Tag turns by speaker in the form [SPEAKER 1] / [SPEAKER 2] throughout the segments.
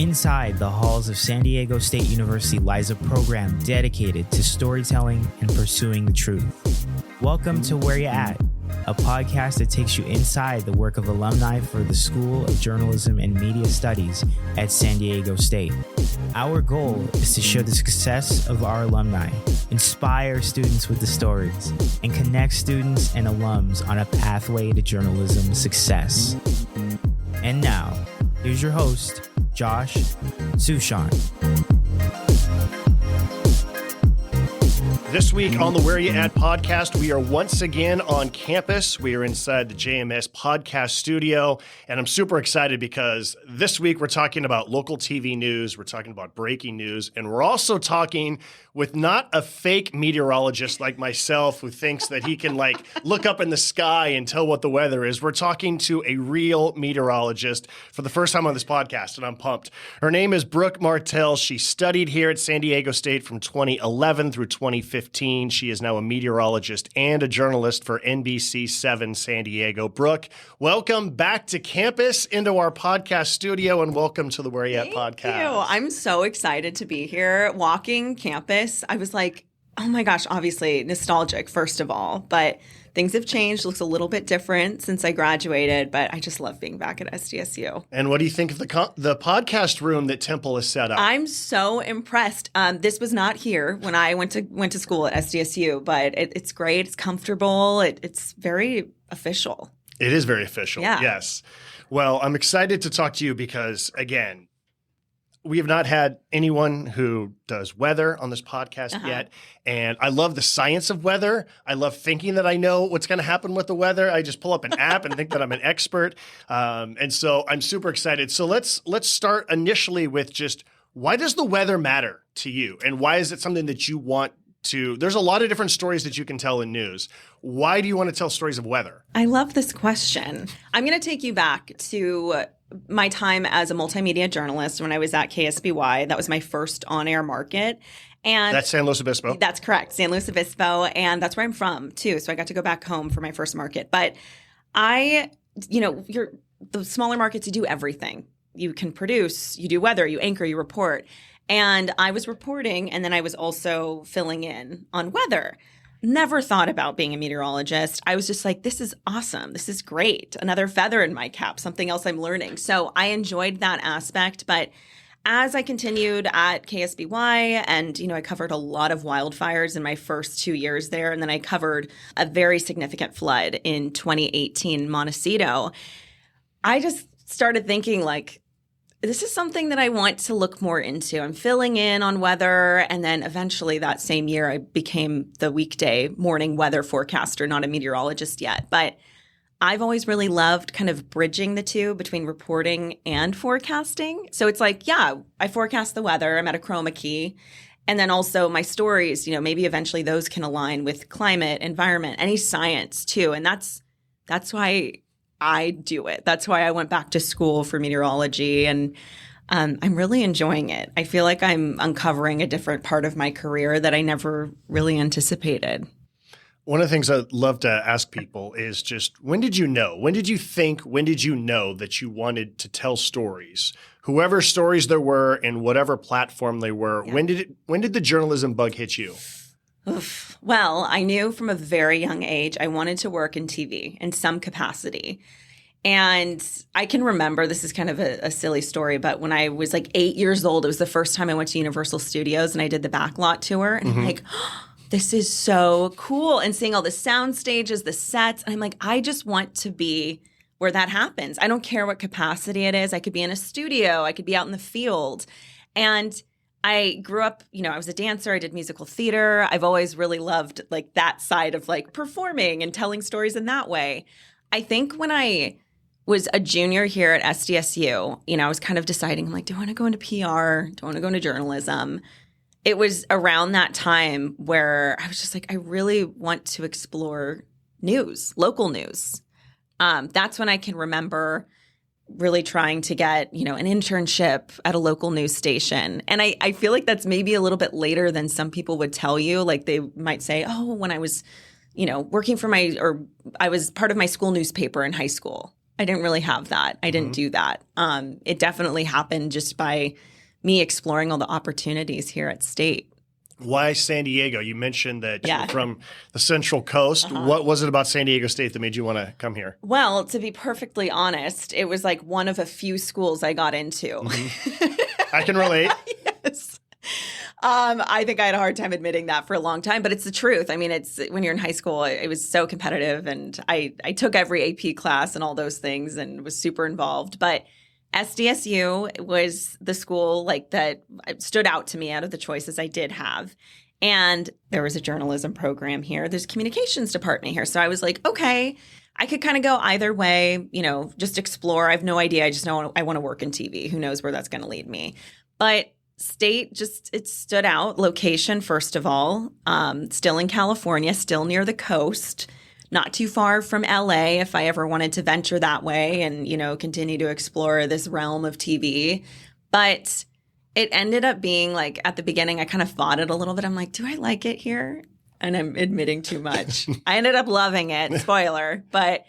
[SPEAKER 1] Inside the halls of San Diego State University lies a program dedicated to storytelling and pursuing the truth. Welcome to Where You At, a podcast that takes you inside the work of alumni for the School of Journalism and Media Studies at San Diego State. Our goal is to show the success of our alumni, inspire students with the stories, and connect students and alums on a pathway to journalism success. And now, here's your host, Josh Suchon.
[SPEAKER 2] This week on the Where You At podcast, we are once again on campus. We are inside the JMS podcast studio, and I'm super excited because this week we're talking about local TV news, we're talking about breaking news, and we're also talking with not a fake meteorologist like myself who thinks that he can look up in the sky and tell what the weather is. We're talking to a real meteorologist for the first time on this podcast, and I'm pumped. Her name is Brooke Martell. She studied here at San Diego State from 2011 through 2015. She is now a meteorologist and a journalist for NBC7 San Diego. Brooke, welcome back to campus into our podcast studio, and welcome to the Where You At podcast.
[SPEAKER 3] Thank you. I'm so excited to be here walking campus. I was like, oh my gosh, obviously nostalgic, first of all, but things have changed. Looks a little bit different since I graduated, but I just love being back at SDSU.
[SPEAKER 2] And what do you think of the podcast room that Temple has set up?
[SPEAKER 3] I'm so impressed. This was not here when I went to school at SDSU, but it's great. It's comfortable. It's very official.
[SPEAKER 2] It is very official.
[SPEAKER 3] Yeah.
[SPEAKER 2] Yes. Well, I'm excited to talk to you because, again, we have not had anyone who does weather on this podcast yet. And I love the science of weather. I love thinking that I know what's going to happen with the weather. I just pull up an app and think that I'm an expert. And so I'm super excited. So let's start initially with just, why does the weather matter to you? And why is it something that you want to? There's a lot of different stories that you can tell in news. Why do you want to tell stories of weather?
[SPEAKER 3] I love this question. I'm going to take you back to my time as a multimedia journalist when I was at KSBY. That was my first on-air market. And
[SPEAKER 2] that's San Luis Obispo?
[SPEAKER 3] That's correct, San Luis Obispo. And that's where I'm from, too. So I got to go back home for my first market. But the smaller markets, you do everything. You can produce, you do weather, you anchor, you report. And I was reporting, and then I was also filling in on weather. Never thought about being a meteorologist. I was just like, this is awesome. This is great. Another feather in my cap, something else I'm learning. So I enjoyed that aspect. But as I continued at KSBY, and, I covered a lot of wildfires in my first 2 years there. And then I covered a very significant flood in 2018 in Montecito. I just started thinking, this is something that I want to look more into. I'm filling in on weather. And then eventually that same year, I became the weekday morning weather forecaster, not a meteorologist yet. But I've always really loved kind of bridging the two between reporting and forecasting. So it's I forecast the weather. I'm at a chroma key. And then also my stories, maybe eventually those can align with climate, environment, any science too. And that's why I do it. That's why I went back to school for meteorology, and I'm really enjoying it. I feel like I'm uncovering a different part of my career that I never really anticipated.
[SPEAKER 2] One of the things I'd love to ask people is just, when did you know? When did you know that you wanted to tell stories? Whoever stories there were in whatever platform they were, yeah. When did the journalism bug hit you?
[SPEAKER 3] Oof. Well, I knew from a very young age I wanted to work in TV in some capacity. And I can remember, this is kind of a silly story, but when I was 8 years old, it was the first time I went to Universal Studios and I did the backlot tour. And I'm like, oh, this is so cool. And seeing all the sound stages, the sets. And I'm like, I just want to be where that happens. I don't care what capacity it is. I could be in a studio. I could be out in the field. And I grew up, I was a dancer. I did musical theater. I've always really loved that side of performing and telling stories in that way. I think when I was a junior here at SDSU, I was kind of deciding, do I want to go into PR? Do I want to go into journalism? It was around that time where I was just I really want to explore news, local news. That's when I can remember really trying to get, an internship at a local news station. And I feel like that's maybe a little bit later than some people would tell you. They might say, oh, when I was, working for I was part of my school newspaper in high school. I didn't really have that. I didn't do that. It definitely happened just by me exploring all the opportunities here at State.
[SPEAKER 2] Why San Diego? You mentioned that you're from the Central Coast. What was it about San Diego State that made you want to come here?
[SPEAKER 3] Well, to be perfectly honest, it was like one of a few schools I got into.
[SPEAKER 2] I can relate.
[SPEAKER 3] Yes. I think I had a hard time admitting that for a long time, but it's the truth. I mean, it's when you're in high school, it was so competitive, and I took every AP class and all those things and was super involved. But SDSU was the school like that stood out to me out of the choices I did have. And there was a journalism program here. There's a communications department here. So I was like, okay, I could kind of go either way, just explore. I have no idea. I just know I want to work in TV. Who knows where that's going to lead me. But State it stood out. Location, first of all, still in California, still near the coast, not too far from LA if I ever wanted to venture that way and, continue to explore this realm of TV. But it ended up being like at the beginning, I kind of fought it a little bit. I'm like, do I like it here? And I'm admitting too much. I ended up loving it. Spoiler. But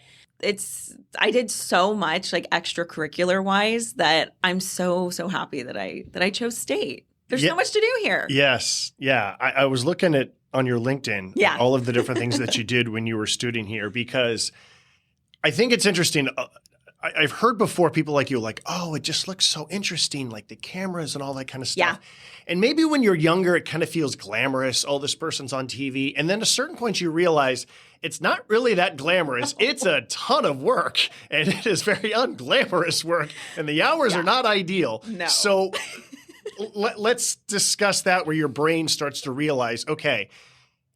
[SPEAKER 3] I did so much like extracurricular wise that I'm so happy that I chose State. There's so much to do here.
[SPEAKER 2] Yes. Yeah. I was looking at on your LinkedIn all of the different things that you did when you were a student here, because I think it's interesting. I've heard before people like you like, oh, it just looks so interesting, like the cameras and all that kind of stuff. Yeah. And maybe when you're younger, it kind of feels glamorous. Oh, this person's on TV. And then at a certain point you realize it's not really that glamorous. It's a ton of work, and it is very unglamorous work, and the hours are not ideal.
[SPEAKER 3] No.
[SPEAKER 2] So let's discuss that, where your brain starts to realize, okay,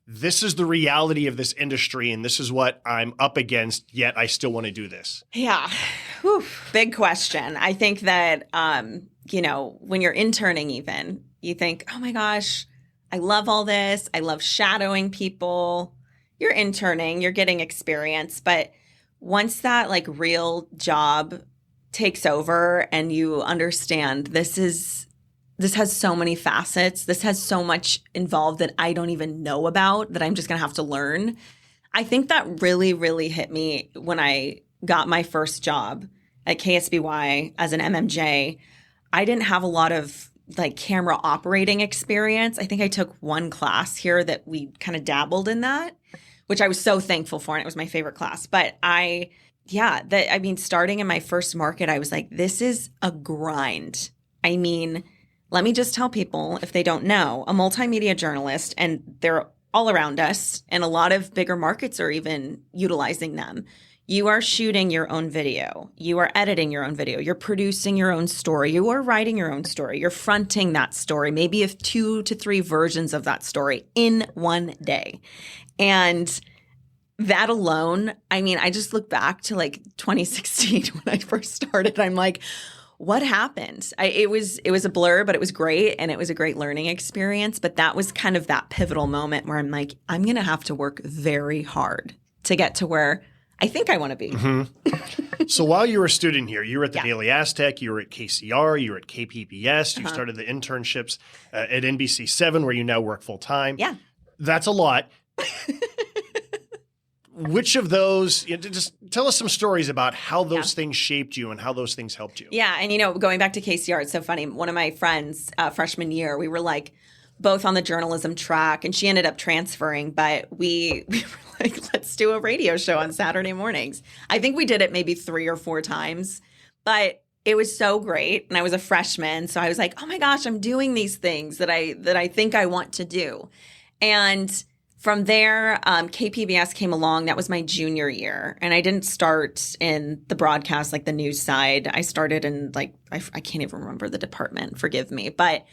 [SPEAKER 2] this is the reality of this industry, and this is what I'm up against, yet I still want to do this.
[SPEAKER 3] Yeah. Whew. Big question. I think that, when you're interning even, you think, oh my gosh, I love all this. I love shadowing people. You're interning, you're getting experience. But once that like real job takes over and you understand this has so many facets, this has so much involved that I don't even know about, that I'm just going to have to learn. I think that really, really hit me when I got my first job at KSBY as an MMJ. I didn't have a lot of like camera operating experience. I think I took one class here that we kind of dabbled in that, which I was so thankful for, and it was my favorite class. But starting in my first market, I was like, this is a grind. I mean, let me just tell people, if they don't know, a multimedia journalist, and they're all around us, and a lot of bigger markets are even utilizing them. You are shooting your own video. You are editing your own video. You're producing your own story. You are writing your own story. You're fronting that story, maybe of 2 to 3 versions of that story in one day. And that alone, I mean, I just look back to like 2016 when I first started. I'm like, what happened? It was a blur, but it was great. And it was a great learning experience. But that was kind of that pivotal moment where I'm like, I'm going to have to work very hard to get to where I think I want to be.
[SPEAKER 2] Mm-hmm. So while you were a student here, you were at the Daily Aztec, you were at KCR, you were at KPBS, you started the internships at NBC7, where you now work full time.
[SPEAKER 3] Yeah.
[SPEAKER 2] That's a lot. Which of those, just tell us some stories about how those things shaped you and how those things helped you.
[SPEAKER 3] Yeah. And, going back to KCR, it's so funny. One of my friends, freshman year, we were like both on the journalism track, and she ended up transferring, but we were like, let's do a radio show on Saturday mornings. I think we did it maybe 3 or 4 times, but it was so great. And I was a freshman. So I was like, oh my gosh, I'm doing these things that I think I want to do. And from there, KPBS came along. That was my junior year. And I didn't start in the broadcast, like the news side. I started in I can't even remember the department, forgive me. But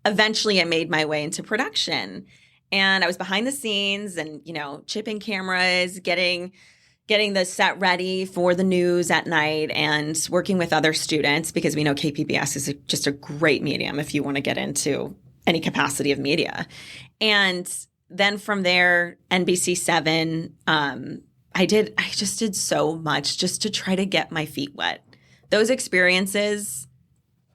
[SPEAKER 3] eventually I made my way into production. And I was behind the scenes and, chipping cameras, getting the set ready for the news at night, and working with other students, because we know KPBS is just a great medium if you want to get into any capacity of media. And then from there, NBC7, I just did so much just to try to get my feet wet. Those experiences,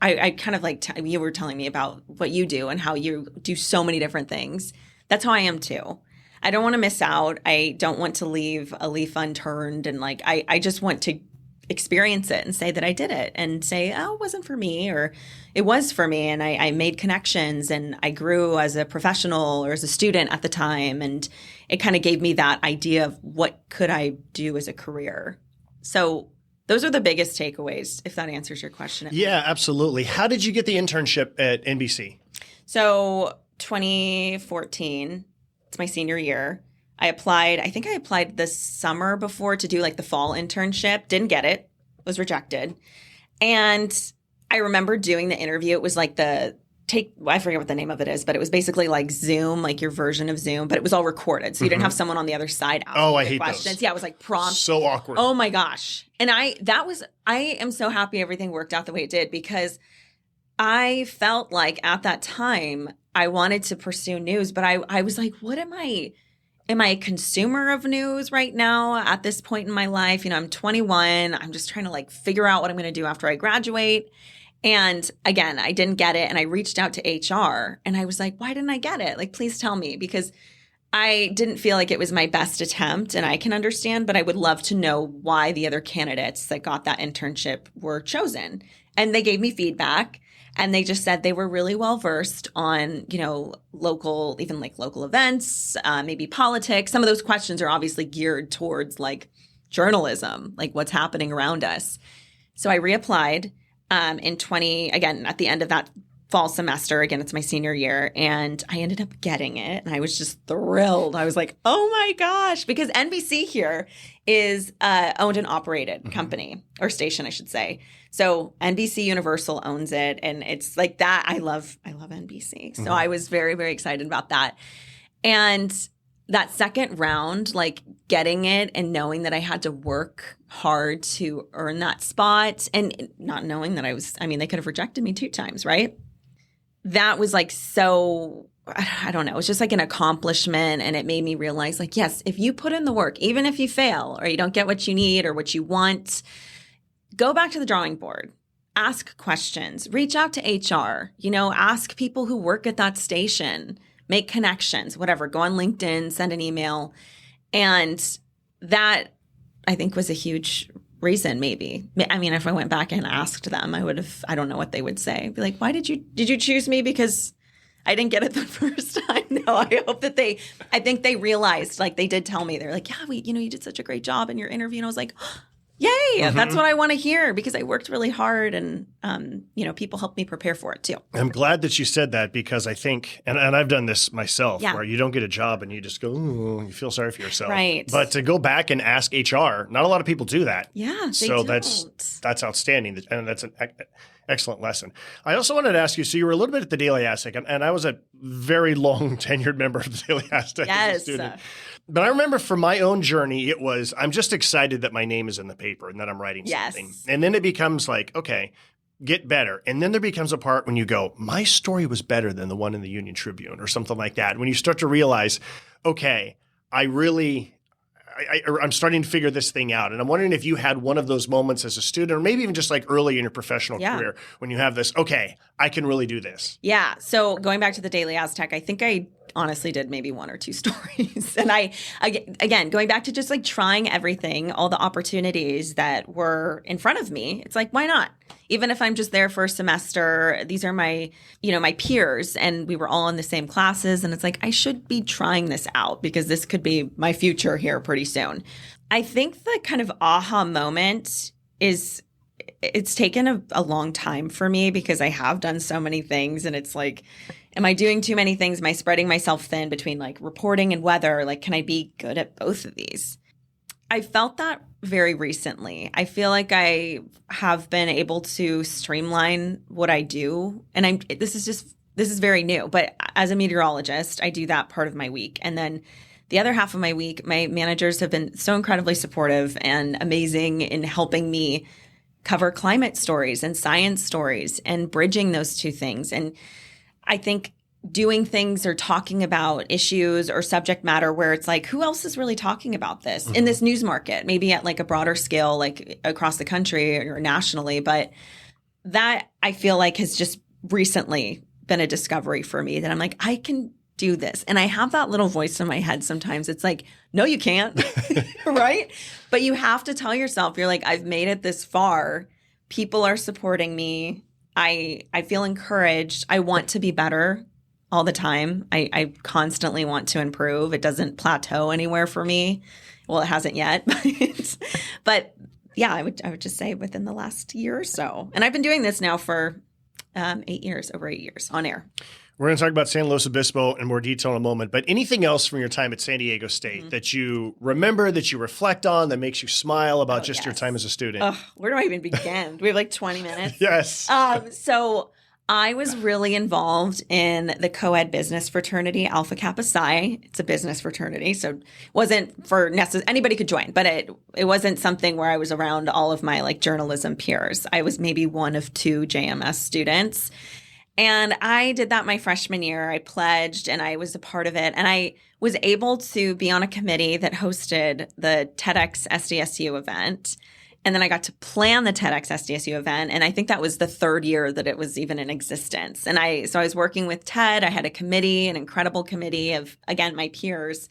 [SPEAKER 3] I kind of like, you were telling me about what you do and how you do so many different things. That's how I am too. I don't want to miss out. I don't want to leave a leaf unturned. And I just want to experience it and say that I did it and say, oh, it wasn't for me, or it was for me. And I made connections and I grew as a professional or as a student at the time. And it kind of gave me that idea of what could I do as a career. So those are the biggest takeaways, if that answers your question.
[SPEAKER 2] Yeah, absolutely. How did you get the internship at NBC?
[SPEAKER 3] So 2014, it's my senior year. I think I applied this summer before to do like the fall internship. Didn't get it. Was rejected. And I remember doing the interview. It was like I forget what the name of it is, but it was basically like Zoom, like your version of Zoom, but it was all recorded. So you didn't have someone on the other side asking
[SPEAKER 2] I hate
[SPEAKER 3] questions.
[SPEAKER 2] those.
[SPEAKER 3] Yeah, it was like prompt.
[SPEAKER 2] So awkward.
[SPEAKER 3] Oh my gosh. And I am so happy everything worked out the way it did, because I felt like at that time I wanted to pursue news, but I was like, what am I? Am I a consumer of news right now at this point in my life? You know, I'm 21. I'm just trying to like figure out what I'm going to do after I graduate. And again, I didn't get it. And I reached out to HR and I was like, why didn't I get it? Like, please tell me, because I didn't feel like it was my best attempt, and I can understand, but I would love to know why the other candidates that got that internship were chosen. And they gave me feedback. And they just said they were really well versed on, you know, local events, maybe politics. Some of those questions are obviously geared towards like journalism, like what's happening around us. So I reapplied again, at the end of that fall semester. Again, it's my senior year, and I ended up getting it. And I was just thrilled. I was like, oh my gosh, because NBC here is owned and operated company, or station, I should say. So NBC Universal owns it, and it's like that. I love NBC. So I was very, very excited about that. And that second round, like getting it and knowing that I had to work hard to earn that spot, and not knowing that they could have rejected me 2 times, right? That was like, so, I don't know. It was just like an accomplishment, and it made me realize, like, yes, if you put in the work, even if you fail or you don't get what you need or what you want, go back to the drawing board, ask questions, reach out to HR, you know, ask people who work at that station, make connections, whatever, go on LinkedIn, send an email. And that, I think, was a huge reason, maybe. I mean, if I went back and asked them, I don't know what they would say. I'd be like, why did you choose me? Because I didn't get it the first time. No, I think they realized, like, they did tell me, they're like, yeah, you did such a great job in your interview. And I was like, yay, that's what I want to hear, because I worked really hard, and, people helped me prepare for it too.
[SPEAKER 2] I'm glad that you said that, because I think, and I've done this myself, where you don't get a job and you just go, ooh, you feel sorry for yourself.
[SPEAKER 3] Right.
[SPEAKER 2] But to go back and ask HR, not a lot of people do that.
[SPEAKER 3] Yeah,
[SPEAKER 2] so
[SPEAKER 3] don't.
[SPEAKER 2] that's outstanding. And that's an excellent lesson. I also wanted to ask you, so you were a little bit at the Daily Aztec, and I was a very long tenured member of the Daily Aztec as a student. But I remember for my own journey, it was, I'm just excited that my name is in the paper and that I'm writing something. And then it becomes like, okay, get better. And then there becomes a part when you go, my story was better than the one in the Union Tribune or something like that. When you start to realize, okay, I'm starting to figure this thing out. And I'm wondering if you had one of those moments as a student, or maybe even just like early in your professional career, when you have this, okay, I can really do this.
[SPEAKER 3] Yeah. So going back to the Daily Aztec, I think I honestly did maybe 1 or 2 stories. And again, going back to just like trying everything, all the opportunities that were in front of me, it's like, why not? Even if I'm just there for a semester, these are my peers, and we were all in the same classes. And it's like, I should be trying this out, because this could be my future here pretty soon. I think the kind of aha moment is, it's taken a long time for me, because I have done so many things, and it's like, am I doing too many things? Am I spreading myself thin between like reporting and weather? Like, can I be good at both of these? I felt that very recently. I feel like I have been able to streamline what I do. And this is very new, but as a meteorologist, I do that part of my week. And then the other half of my week, my managers have been so incredibly supportive and amazing in helping me cover climate stories and science stories and bridging those two things. And I think doing things or talking about issues or subject matter where it's like, who else is really talking about this in this news market, maybe at like a broader scale, like across the country or nationally. But that I feel like has just recently been a discovery for me, that I'm like, I can do this. And I have that little voice in my head sometimes. It's like, no, you can't, right? But you have to tell yourself, you're like, I've made it this far. People are supporting me. I feel encouraged. I want to be better all the time. I constantly want to improve. It doesn't plateau anywhere for me. Well, it hasn't yet. But yeah, I would just say within the last year or so. And I've been doing this now for 8 years, over 8 years on air.
[SPEAKER 2] We're going to talk about San Luis Obispo in more detail in a moment, but anything else from your time at San Diego State that you remember, that you reflect on, that makes you smile about your time as a student?
[SPEAKER 3] Where do I even begin? Do we have like 20 minutes?
[SPEAKER 2] Yes.
[SPEAKER 3] So I was really involved in the co-ed business fraternity, Alpha Kappa Psi. It's a business fraternity, so it wasn't for anybody could join, but it wasn't something where I was around all of my like journalism peers. I was maybe one of 2 JMS students. And I did that my freshman year. I pledged and I was a part of it. And I was able to be on a committee that hosted the TEDx SDSU event. And then I got to plan the TEDx SDSU event. And I think that was the 3rd year that it was even in existence. And so I was working with TED. I had a committee, an incredible committee of, again, my peers.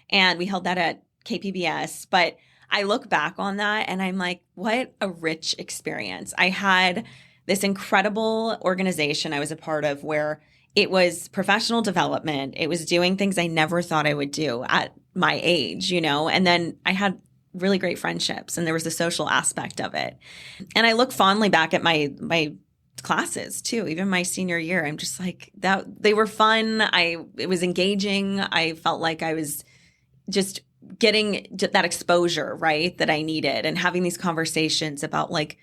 [SPEAKER 3] And we held that at KPBS. But I look back on that and I'm like, what a rich experience. I had this incredible organization I was a part of where it was professional development. It was doing things I never thought I would do at my age, and then I had really great friendships and there was the social aspect of it. And I look fondly back at my classes too, even my senior year. I'm just like, that they were fun. It was engaging. I felt like I was just getting that exposure, right, that I needed, and having these conversations about like,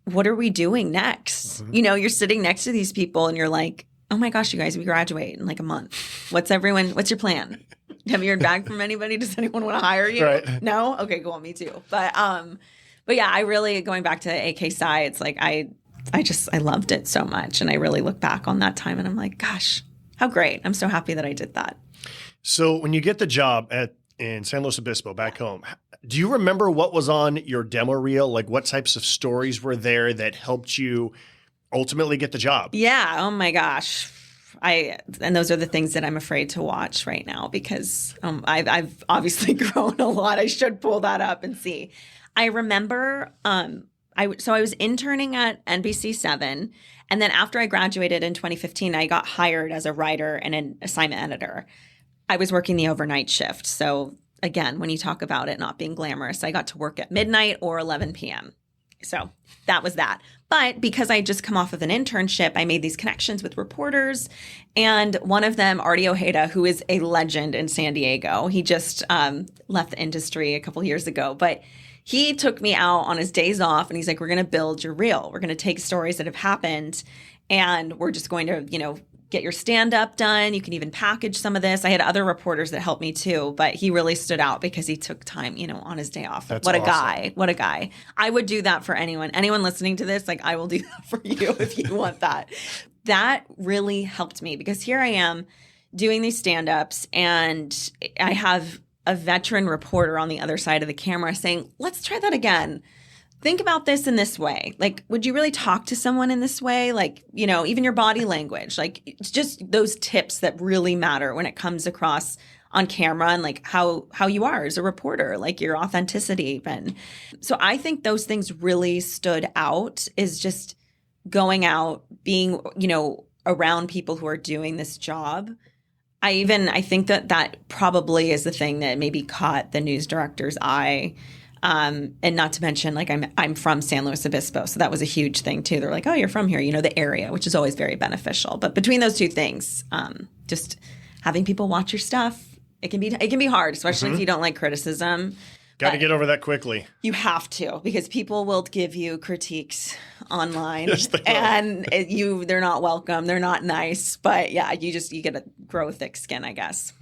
[SPEAKER 3] what are we doing next? Mm-hmm. You're sitting next to these people and you're like, oh my gosh, you guys, we graduate in like a month. What's your plan? Have you heard back from anybody? Does anyone want to hire you?
[SPEAKER 2] Right.
[SPEAKER 3] No? Okay, cool. Me too. But yeah, I really, going back to AK Psi, it's like, I loved it so much. And I really look back on that time and I'm like, gosh, how great. I'm so happy that I did that.
[SPEAKER 2] So when you get the job in San Luis Obispo back home, do you remember what was on your demo reel? Like what types of stories were there that helped you ultimately get the job?
[SPEAKER 3] Yeah. Oh my gosh. And those are the things that I'm afraid to watch right now because I've obviously grown a lot. I should pull that up and see. I remember I was interning at NBC7, and then after I graduated in 2015, I got hired as a writer and an assignment editor. I was working the overnight shift. So again, when you talk about it not being glamorous, I got to work at midnight or 11 p.m. So that was that. But because I just come off of an internship, I made these connections with reporters. And one of them, Artie Ojeda, who is a legend in San Diego, he just left the industry a couple years ago. But he took me out on his days off and he's like, we're going to build your reel. We're going to take stories that have happened and we're just going to, get your stand-up done. You can even package some of this. I had other reporters that helped me too, but he really stood out because he took time, on his day off.
[SPEAKER 2] That's
[SPEAKER 3] what
[SPEAKER 2] awesome.
[SPEAKER 3] A guy. What a guy. I would do that for anyone. Anyone listening to this, like I will do that for you if you want that. That really helped me because here I am doing these stand-ups and I have a veteran reporter on the other side of the camera saying, let's try that again. Think about this in this way. Like, would you really talk to someone in this way? Like, even your body language, like it's just those tips that really matter when it comes across on camera and like how you are as a reporter, like your authenticity. And so I think those things really stood out is just going out, being, around people who are doing this job. I think that probably is the thing that maybe caught the news director's eye. And not to mention, like I'm from San Luis Obispo, so that was a huge thing too. They're like, "Oh, you're from here, the area," which is always very beneficial. But between those two things, just having people watch your stuff, it can be hard, especially if you don't like criticism.
[SPEAKER 2] Got to get over that quickly.
[SPEAKER 3] You have to, because people will give you critiques online,
[SPEAKER 2] Yes, they will.
[SPEAKER 3] and they're not welcome, they're not nice. But yeah, you get to grow thick skin, I guess.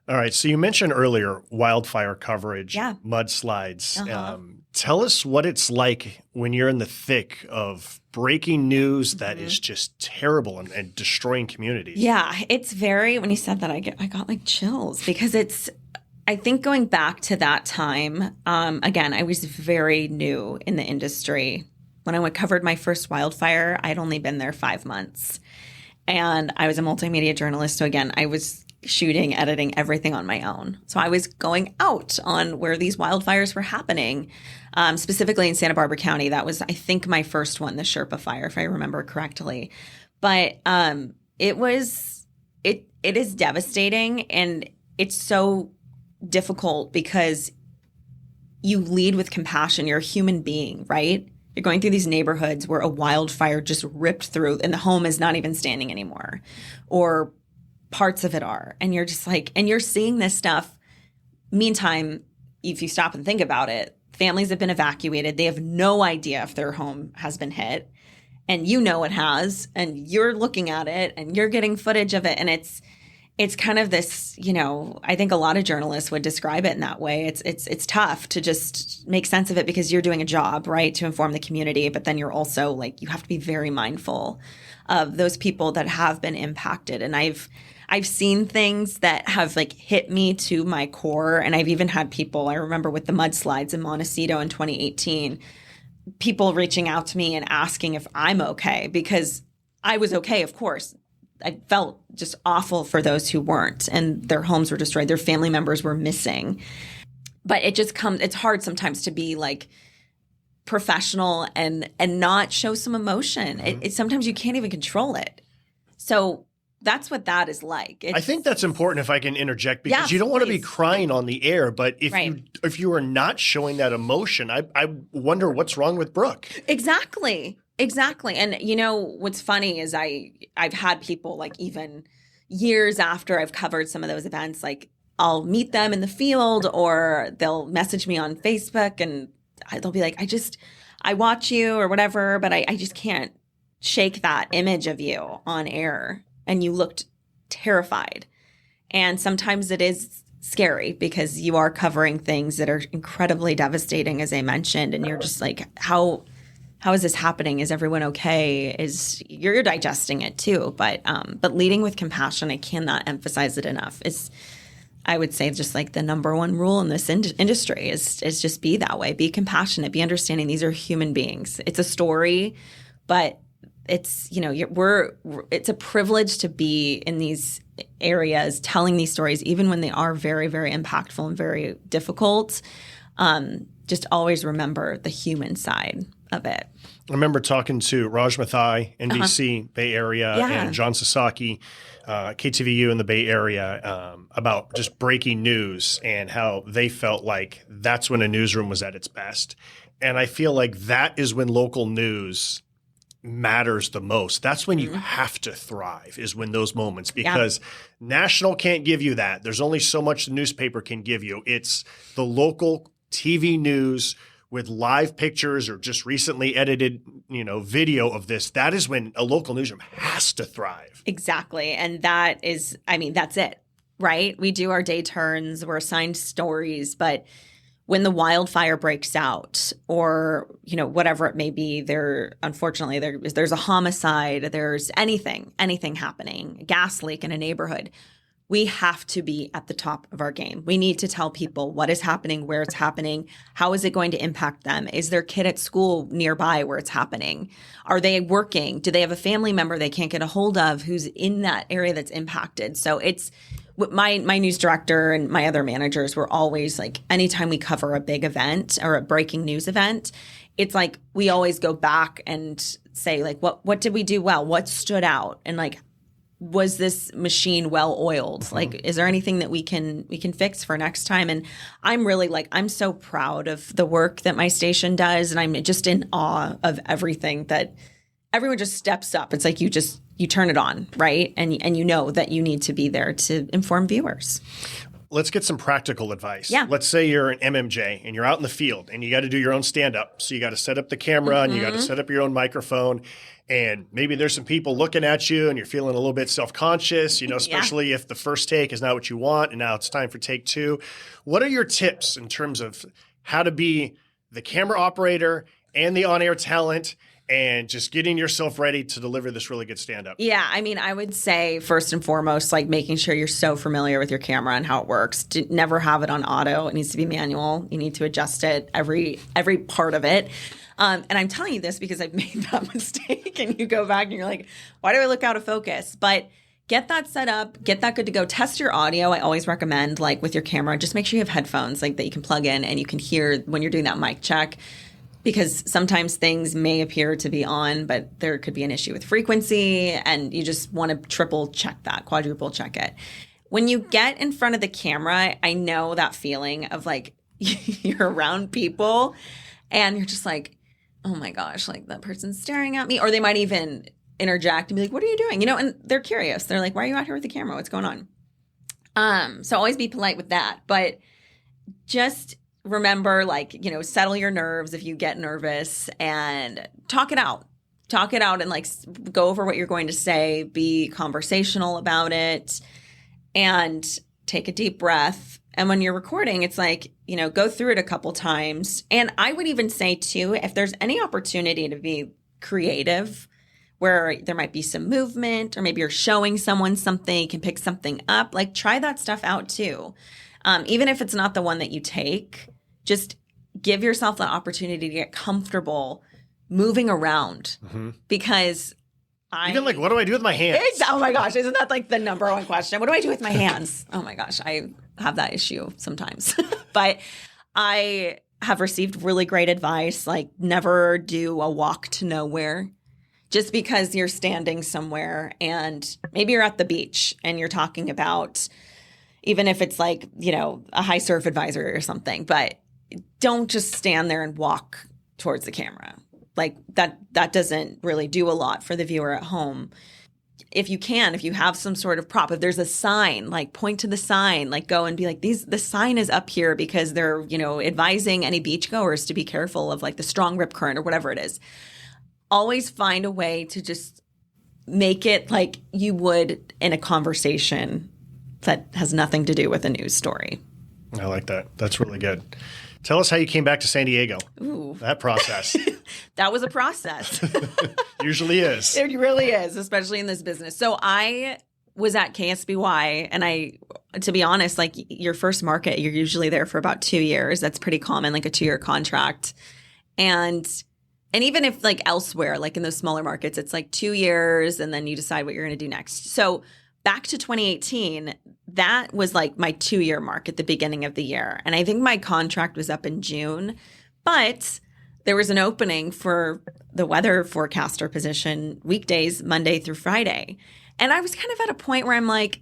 [SPEAKER 2] All right. So you mentioned earlier wildfire coverage, mudslides.
[SPEAKER 3] Uh-huh.
[SPEAKER 2] Tell us what it's like when you're in the thick of breaking news that is just terrible and destroying communities.
[SPEAKER 3] Yeah, it's when you said that, I got like chills because I think going back to that time, again, I was very new in the industry. When I covered my first wildfire, I'd only been there 5 months. And I was a multimedia journalist. So again, I was shooting, editing, everything on my own. So I was going out on where these wildfires were happening, specifically in Santa Barbara County. That was, I think, my first one, the Sherpa fire, if I remember correctly. But it is devastating, and it's so difficult because you lead with compassion. You're a human being, right? You're going through these neighborhoods where a wildfire just ripped through and the home is not even standing anymore, or parts of it are. And you're just like, and you're seeing this stuff. Meantime, if you stop and think about it, families have been evacuated. They have no idea if their home has been hit. And you know it has. And you're looking at it and you're getting footage of it. And it's kind of this, I think a lot of journalists would describe it in that way. It's tough to just make sense of it because you're doing a job, right, to inform the community. But then you're also like, you have to be very mindful of those people that have been impacted. And I've seen things that have like hit me to my core. And I've even had people, I remember with the mudslides in Montecito in 2018, people reaching out to me and asking if I'm okay, because I was okay, of course. I felt just awful for those who weren't, and their homes were destroyed. Their family members were missing. But it's hard sometimes to be like professional and not show some emotion.
[SPEAKER 2] Mm-hmm.
[SPEAKER 3] Sometimes you can't even control it. So that's what that is like.
[SPEAKER 2] I think that's important, if I can interject, because you don't want to be crying on the air. But if you are not showing that emotion, I wonder what's wrong with Brooke.
[SPEAKER 3] Exactly. And what's funny is I've had people, like, even years after I've covered some of those events, like I'll meet them in the field or they'll message me on Facebook and they'll be like, I watch you or whatever, but I just can't shake that image of you on air. And you looked terrified. And sometimes it is scary because you are covering things that are incredibly devastating, as I mentioned. And you're just like, how is this happening? Is everyone okay? You're digesting it too. But leading with compassion, I cannot emphasize it enough. I would say just like the number one rule in this industry is just be that way. Be compassionate, be understanding. These are human beings. It's a story, but it's, it's a privilege to be in these areas telling these stories, even when they are very, very impactful and very difficult. Just always remember the human side of it.
[SPEAKER 2] I remember talking to Raj Mathai, NBC, Bay Area, and John Sasaki, KTVU in the Bay Area, about just breaking news and how they felt like that's when a newsroom was at its best. And I feel like that is when local news matters the most. That's when you have to thrive, is when those moments, because national can't give you that. There's only so much the newspaper can give you. It's the local TV news with live pictures or just recently edited, video of this. That is when a local newsroom has to thrive.
[SPEAKER 3] Exactly. And that's it, right? We do our day turns, we're assigned stories, but when the wildfire breaks out or, whatever it may be, unfortunately, there's a homicide, there's anything happening, a gas leak in a neighborhood, we have to be at the top of our game. We need to tell people what is happening, where it's happening, how is it going to impact them? Is their kid at school nearby where it's happening? Are they working? Do they have a family member they can't get a hold of who's in that area that's impacted? So it's my news director and my other managers were always like, anytime we cover a big event or a breaking news event, it's like we always go back and say, like, what did we do well? What stood out? And like, was this machine well oiled? Like, is there anything that we can fix for next time? And I'm really I'm so proud of the work that my station does. And I'm just in awe of everything that everyone just steps up. It's like you turn it on, right? And you know that you need to be there to inform viewers.
[SPEAKER 2] Let's get some practical advice.
[SPEAKER 3] Yeah.
[SPEAKER 2] Let's say you're an MMJ and you're out in the field and you got to do your own stand-up. So you got to set up the camera and you got to set up your own microphone. And maybe there's some people looking at you and you're feeling a little bit self-conscious, especially if the first take is not what you want and now it's time for take two. What are your tips in terms of how to be the camera operator and the on-air talent and just getting yourself ready to deliver this really good stand-up?
[SPEAKER 3] Yeah, I would say first and foremost, making sure you're so familiar with your camera and how it works. Never have it on auto. It needs to be manual. You need to adjust it, every part of it. And I'm telling you this because I've made that mistake and you go back and you're like, why do I look out of focus? But get that set up, get that good to go. Test your audio. I always recommend, like with your camera, just make sure you have headphones like that you can plug in and you can hear when you're doing that mic check, because sometimes things may appear to be on, but there could be an issue with frequency, and you just want to triple check that, quadruple check it. When you get in front of the camera, I know that feeling of like you're around people and you're just like, oh my gosh, like that person's staring at me, or they might even interject and be like, what are you doing? And they're curious. They're like, why are you out here with the camera? What's going on? So always be polite with that. But just remember, like, settle your nerves if you get nervous and talk it out. Talk it out and like go over what you're going to say. Be conversational about it and take a deep breath. And when you're recording, it's like, go through it a couple times. And I would even say too, if there's any opportunity to be creative, where there might be some movement, or maybe you're showing someone something, you can pick something up, like try that stuff out too. Even if it's not the one that you take, just give yourself the opportunity to get comfortable moving around, because
[SPEAKER 2] even like, what do I do with my hands?
[SPEAKER 3] Oh my gosh, isn't that like the number one question? What do I do with my hands? Oh my gosh, I have that issue sometimes. But I have received really great advice, like never do a walk to nowhere. Just because you're standing somewhere and maybe you're at the beach and you're talking about, even if it's like, a high surf advisory or something, but don't just stand there and walk towards the camera. Like that doesn't really do a lot for the viewer at home. If you have some sort of prop, if there's a sign, like point to the sign, like go and be like, the sign is up here because they're, advising any beachgoers to be careful of like the strong rip current or whatever it is. Always find a way to just make it like you would in a conversation that has nothing to do with a news story.
[SPEAKER 2] I like that. That's really good. Tell us how you came back to San Diego.
[SPEAKER 3] Ooh.
[SPEAKER 2] That process.
[SPEAKER 3] That was a process.
[SPEAKER 2] Usually is.
[SPEAKER 3] It really is, especially in this business. So I was at KSBY, and to be honest, like your first market, you're usually there for about 2 years. That's pretty common, like a 2-year contract. And even if like elsewhere, like in those smaller markets, it's like 2 years and then you decide what you're going to do next. So back to 2018, that was like my 2-year mark at the beginning of the year. And I think my contract was up in June, but there was an opening for the weather forecaster position weekdays, Monday through Friday. And I was kind of at a point where I'm like,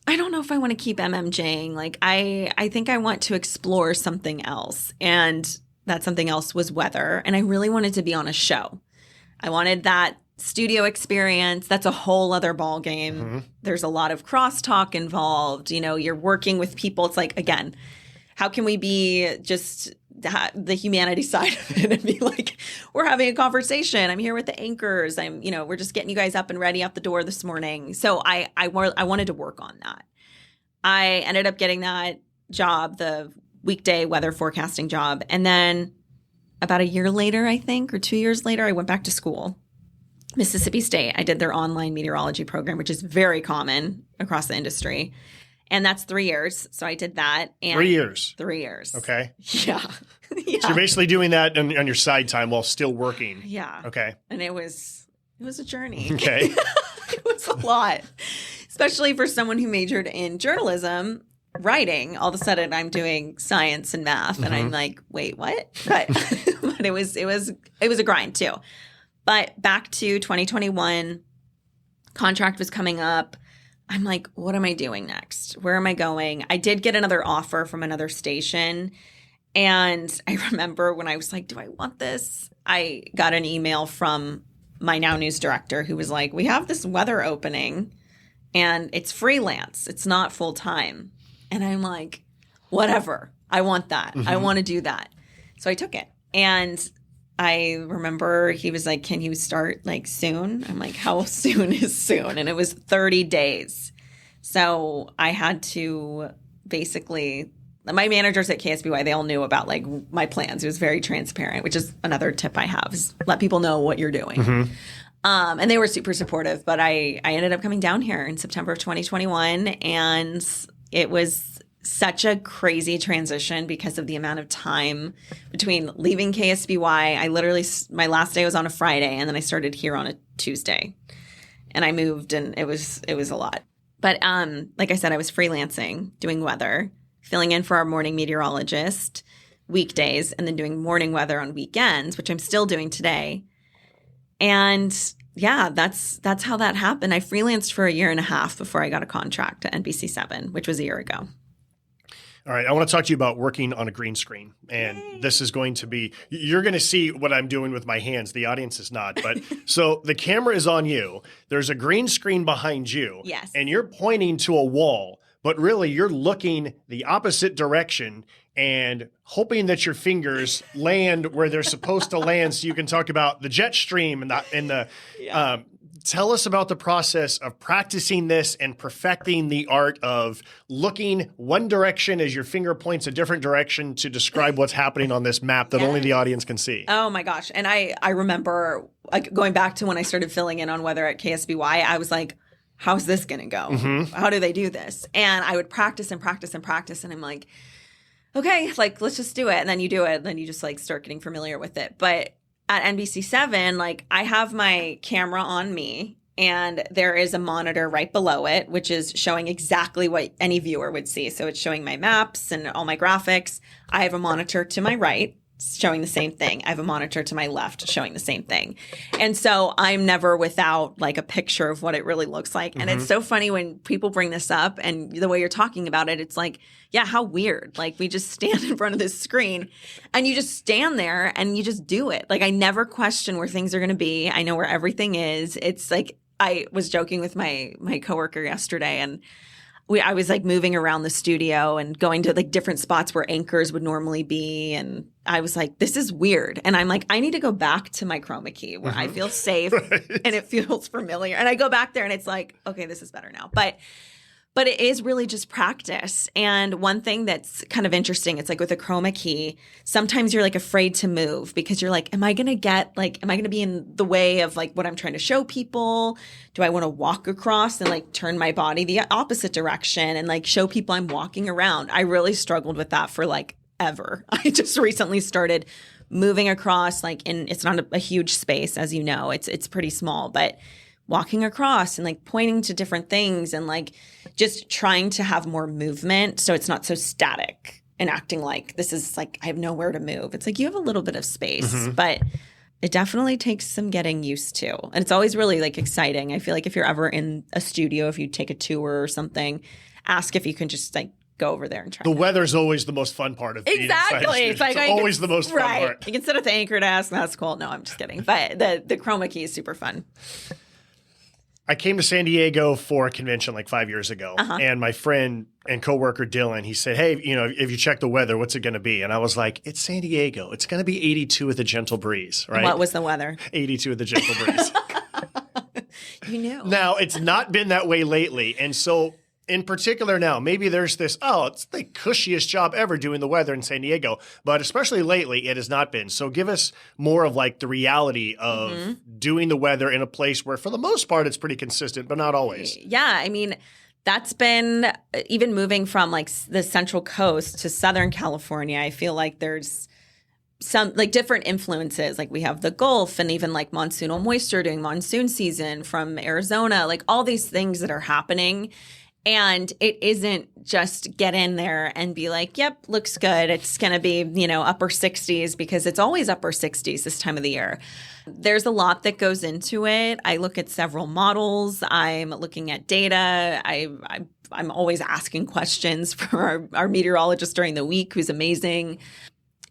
[SPEAKER 3] I don't know if I want to keep MMJing. Like I think I want to explore something else. And that something else was weather. And I really wanted to be on a show. I wanted that studio experience. That's a whole other ball game. There's a lot of crosstalk involved. You're working with people. It's like, again, how can we be just the humanity side of it and be like, we're having a conversation. I'm here with the anchors. We're just getting you guys up and ready out the door this morning. So I wanted to work on that. I ended up getting that job, the weekday weather forecasting job. And then about a year later, I think, or 2 years later, I went back to school. Mississippi State. I did their online meteorology program, which is very common across the industry. And that's 3 years. So I did that. And
[SPEAKER 2] 3 years?
[SPEAKER 3] 3 years.
[SPEAKER 2] Okay.
[SPEAKER 3] Yeah. Yeah.
[SPEAKER 2] So you're basically doing that on your side time while still working.
[SPEAKER 3] Yeah.
[SPEAKER 2] Okay.
[SPEAKER 3] And it was a journey.
[SPEAKER 2] Okay.
[SPEAKER 3] It was a lot, especially for someone who majored in journalism. Writing, all of a sudden I'm doing science and math, and I'm like, wait, what? But it was a grind too. But back to 2021, contract was coming up. I'm like, what am I doing next? Where am I going? I did get another offer from another station, and I remember when I was like, do I want this? I got an email from my now news director who was like, we have this weather opening, and it's freelance. It's not full time. And I'm like, whatever. I want that. I want to do that. So I took it. And I remember he was like, can you start like soon? I'm like, how soon is soon? And it was 30 days. So I had to basically, my managers at KSBY, they all knew about like my plans. It was very transparent, which is another tip I have, is let people know what you're doing. And they were super supportive. But I ended up coming down here in September of 2021, and it was such a crazy transition because of the amount of time between leaving KSBY. I literally, my last day was on a Friday, and then I started here on a Tuesday. and I moved, and it was a lot. But like I said, I was freelancing, doing weather, filling in for our morning meteorologist weekdays, and then doing morning weather on weekends, which I'm still doing today. And yeah, that's how that happened. I freelanced for a year and a half before I got a contract at NBC7, which was a year ago.
[SPEAKER 2] All right, I want to talk to you about working on a green screen. And this is going to be, you're going to see what I'm doing with my hands. The audience is not. But so the camera is on you. There's a green screen behind you.
[SPEAKER 3] Yes.
[SPEAKER 2] And you're pointing to a wall, but really you're looking the opposite direction and hoping that your fingers land where they're supposed to land so you can talk about the jet stream and the tell us about the process of practicing this and perfecting the art of looking one direction as your finger points a different direction to describe what's happening on this map that only the audience can see.
[SPEAKER 3] Oh my gosh. And I remember like going back to when I started filling in on weather at KSBY, I was like, how's this going to go? Mm-hmm. How do they do this? And I would practice and practice and practice. And I'm like, okay, like, let's just do it. And then you do it. And then you just like start getting familiar with it. But at NBC7, like I have my camera on me and there is a monitor right below it, which is showing exactly what any viewer would see. So it's showing my maps and all my graphics. I have a monitor to my right showing the same thing. I have a monitor to my left showing the same thing. And so I'm never without like a picture of what it really looks like. And it's so funny when people bring this up and the way you're talking about it, it's like, yeah, how weird. Like we just stand in front of this screen and you just stand there and you just do it. Like I never question where things are going to be. I know where everything is. It's like, I was joking with my coworker yesterday and I was like moving around the studio and going to like different spots where anchors would normally be. And I was like, this is weird. And I'm like, I need to go back to my chroma key where I feel safe and it feels familiar. And I go back there and it's like, okay, this is better now. But it is really just practice. And one thing that's kind of interesting, it's like with a chroma key, sometimes you're like afraid to move because you're like, am I going to be in the way of like what I'm trying to show people? Do I want to walk across and like turn my body the opposite direction and like show people I'm walking around? I really struggled with that for like ever. I just recently started moving across it's not a huge space, as you know, it's pretty small, but walking across and like pointing to different things and like just trying to have more movement so it's not so static and acting like this is like I have nowhere to move. It's like you have a little bit of space, but it definitely takes some getting used to. And it's always really like exciting. I feel like if you're ever in a studio, if you take a tour or something, ask if you can just like go over there and try.
[SPEAKER 2] The weather's always the most fun part of being
[SPEAKER 3] exactly.
[SPEAKER 2] It's like always the most fun part.
[SPEAKER 3] You can sit at the anchor desk. That's cool. No, I'm just kidding. But the chroma key is super fun.
[SPEAKER 2] I came to San Diego for a convention like 5 years ago, and my friend and coworker Dylan, he said, hey, if you check the weather, what's it going to be? And I was like, it's San Diego. It's going to be 82 with a gentle breeze, right?
[SPEAKER 3] What was the weather?
[SPEAKER 2] 82 with a gentle breeze.
[SPEAKER 3] You knew.
[SPEAKER 2] Now, it's not been that way lately. And so in particular now, maybe there's this, it's the cushiest job ever doing the weather in San Diego. But especially lately, it has not been. So give us more of like the reality of doing the weather in a place where for the most part, it's pretty consistent, but not always.
[SPEAKER 3] Yeah. I mean, that's been even moving from like the Central Coast to Southern California. I feel like there's some like different influences. Like we have the Gulf and even like monsoonal moisture during monsoon season from Arizona, like all these things that are happening. And it isn't just get in there and be like, yep, looks good. It's going to be, upper 60s because it's always upper 60s this time of the year. There's a lot that goes into it. I look at several models. I'm looking at data. I'm always asking questions for our meteorologist during the week, who's amazing.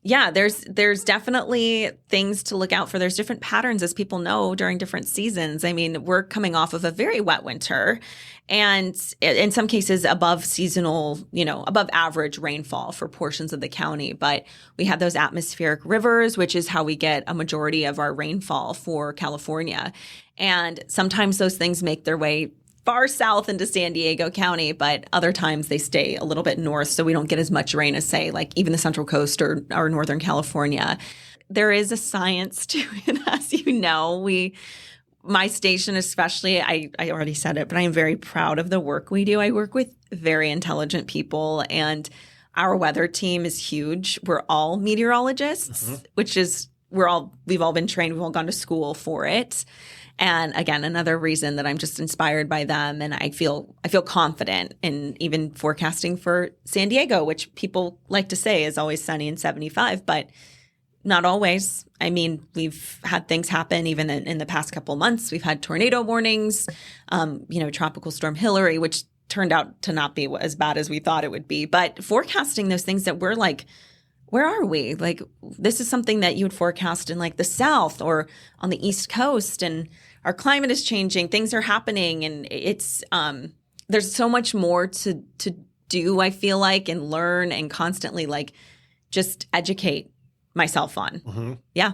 [SPEAKER 3] Yeah, there's definitely things to look out for. There's different patterns, as people know, during different seasons. I mean, we're coming off of a very wet winter and in some cases above seasonal, above average rainfall for portions of the county. But we had those atmospheric rivers, which is how we get a majority of our rainfall for California. And sometimes those things make their way far south into San Diego County, but other times they stay a little bit north, so we don't get as much rain as, say, like even the Central Coast or Northern California. There is a science to it, as you know. My station especially, I already said it, but I am very proud of the work we do. I work with very intelligent people, and our weather team is huge. We're all meteorologists, which is we've all been trained, we've all gone to school for it. And again, another reason that I'm just inspired by them, and I feel confident in even forecasting for San Diego, which people like to say is always sunny and 75, but not always. I mean, we've had things happen even in the past couple months. We've had tornado warnings, Tropical Storm Hillary, which turned out to not be as bad as we thought it would be. But forecasting those things that we're like, where are we? Like, this is something that you would forecast in like the South or on the East Coast, and our climate is changing. Things are happening, and it's there's so much more to do, I feel like, and learn and constantly like just educate myself on. Mm-hmm. Yeah.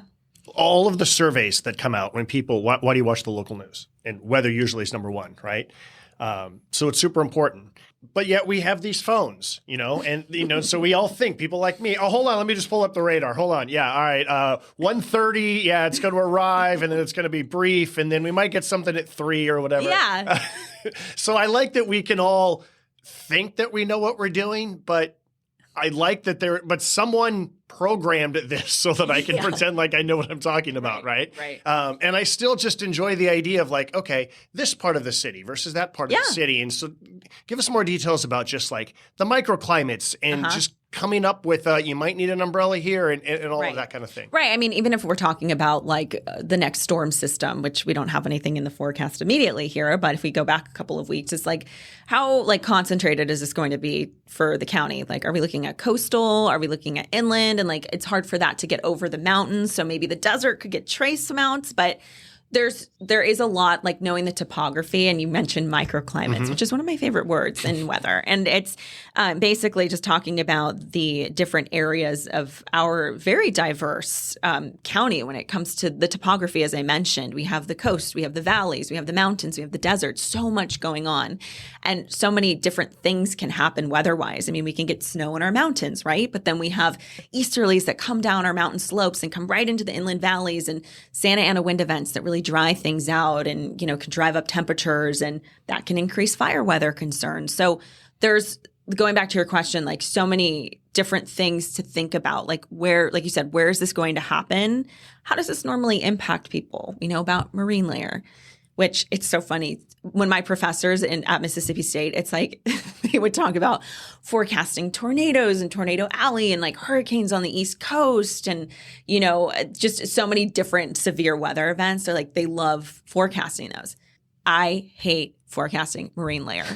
[SPEAKER 2] All of the surveys that come out when people, why do you watch the local news? And weather usually is number one, right? So it's super important. But yet we have these phones, so we all think, people like me, oh, hold on, let me just pull up the radar. Hold on. Yeah, all right. 1:30, yeah, it's going to arrive, and then it's going to be brief, and then we might get something at 3 or whatever.
[SPEAKER 3] Yeah.
[SPEAKER 2] So I like that we can all think that we know what we're doing, but I like that but someone programmed this so that I can pretend like I know what I'm talking about, right?
[SPEAKER 3] Right.
[SPEAKER 2] And I still just enjoy the idea of like, okay, this part of the city versus that part of the city. And so give us more details about just like the microclimates and just coming up with you might need an umbrella here and all of that kind of thing.
[SPEAKER 3] Right. I mean, even if we're talking about like the next storm system, which we don't have anything in the forecast immediately here, but if we go back a couple of weeks, it's like how like concentrated is this going to be for the county? Like, are we looking at coastal? Are we looking at inland? And like, it's hard for that to get over the mountains. So maybe the desert could get trace amounts, but there is a lot, like knowing the topography, and you mentioned microclimates, which is one of my favorite words in weather. And it's basically just talking about the different areas of our very diverse county when it comes to the topography. As I mentioned, we have the coast, we have the valleys, we have the mountains, we have the desert, so much going on. And so many different things can happen weather-wise. I mean, we can get snow in our mountains, right? But then we have easterlies that come down our mountain slopes and come right into the inland valleys, and Santa Ana wind events that really dry things out and, can drive up temperatures, and that can increase fire weather concerns. So there's, going back to your question, like so many different things to think about, like where, like you said, where is this going to happen? How does this normally impact people? About marine layer, which it's so funny. When my professors at Mississippi State, it's like they would talk about forecasting tornadoes and Tornado Alley and like hurricanes on the East Coast and, just so many different severe weather events. They're like, they love forecasting those. I hate forecasting marine layer.